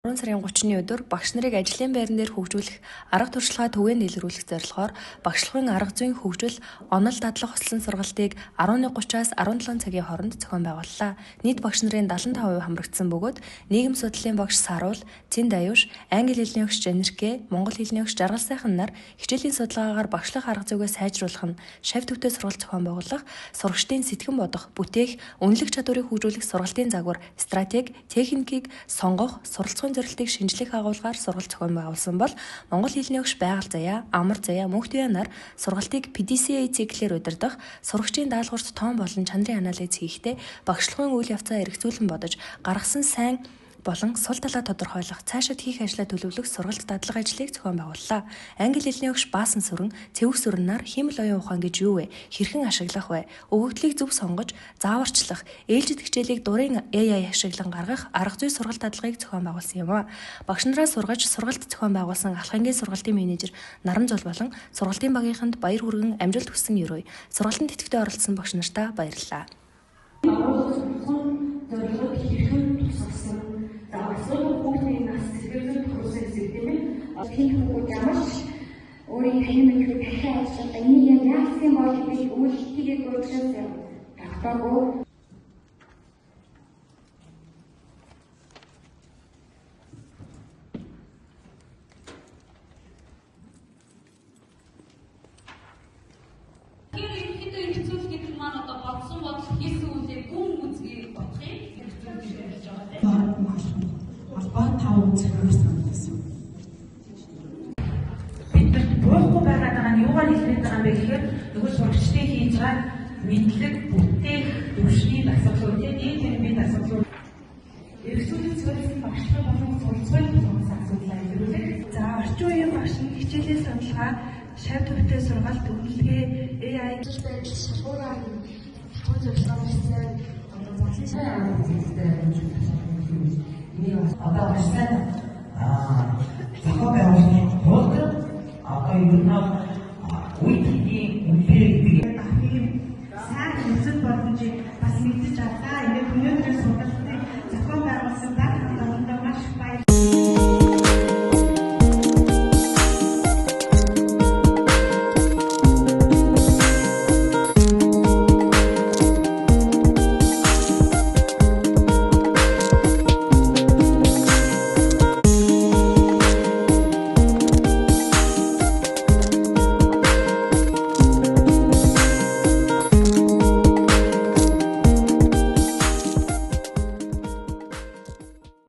10 сарын 30-ны өдөр багш нарыг ажлын байран дээр хөгжүүлэх арга туршлагаа түгээн дэлгэрүүлэх зорилгоор багшлагын арга зүйн хөгжил онол дадлах хослон сургалтыг 11:30-аас 17 цагийн хооронд зохион байгууллаа. Нийт багш нарын 75% хамрагдсан бөгөөд нийгэм судлалын багш Саруул, Цэнд Аюуш, англи хэлний багш Жаниркэ, монгол хэлний багш Жаргал сайхан нар хичээлийн судалгаагаар багшлах арга зүйгээ сайжруулах нь шавь төвтэй сургалт зохион байгуулах, сурагчдын сэтгэн бодох, бүтээх, үнэлэх чадварыг хөгжүүлэх сургалтын загвар, стратеги, техникийг сонгох, суралцах зорилтыг шинжлэх агуулгаар сургалт зохион байгуулсан бол монгол хэлний багш Байгаль заяа, Амар заяа, Мөнхтбие нар сургалтыг PDCA циклээр удирдах, сурагчдын даалгаварт тоон болон чанарын анализ хийхдээ багшлагын үйл явцаа эргэцүүлэн бодож, гаргасан сайн болон сул талаа тодорхойлох, цаашид хийх ажлаа төлөвлөх сургалт дадлага ажлыг зохион байгууллаа. Англи хэлний багш Баасан Сүрэн, Цэвэг Сүрэн нар хиймэл оюун ухаан гэж юу вэ? Хэрхэн ашиглах вэ? Өгөгдлийг зөв сонгож, зааварчлах, ээлжид хичээлийг дурын AI ашиглан гаргах арга зүй сургалт дадлагыг зохион байгуулсан юм а. Багш нараа сургаж сургалт зохион байгуулсан Алхангийн сургалтын менежер Наран Зул болон сургалтын багийнханд баяр хүргэн амжилт хүссэн ерөөй. Сургалтанд тэтгэвдээ оролцсон багш нартаа баярлалаа. Тийм хүмүүс ямар ч өөрийн хэмжээний дахиад ажилладаг энэ яг яасан бол би өөрсдийгөө өөрчлөсөн тогтоогүй. Ерөнхийдөө хэрэгцүүлэх гэдэг маань одоо бодсон бодол хийсэн үеийг гүн үзгийг бодохыг хэрэгцүүлж ярьж байгаа тийм. Албаа 5 цагаас гэсэн. Буухгүй байгаад байгаа нь юугаар хэлээд байгаа юм бэ гэхээр нөгөө сурагчдын хийж байгаа мэдлэг, бүтээх, төвшний дасгалжуур, тийм тэрбий дасгалжуур. Эрхцүүлэх зөвлөлийн багшлах болон суралцгын асуудлаа илрүүлэх. За орчин үеийн багш нь хичээлийн судалгаа, шавь төвтэй сургалт, үнэлгээ, AI Ажил шалгуураар хүн зөвлөсөн одоо бодлын сайн арга зүйтэй одоо багштай зохион байгуулалтын тулд одоо ер нь үед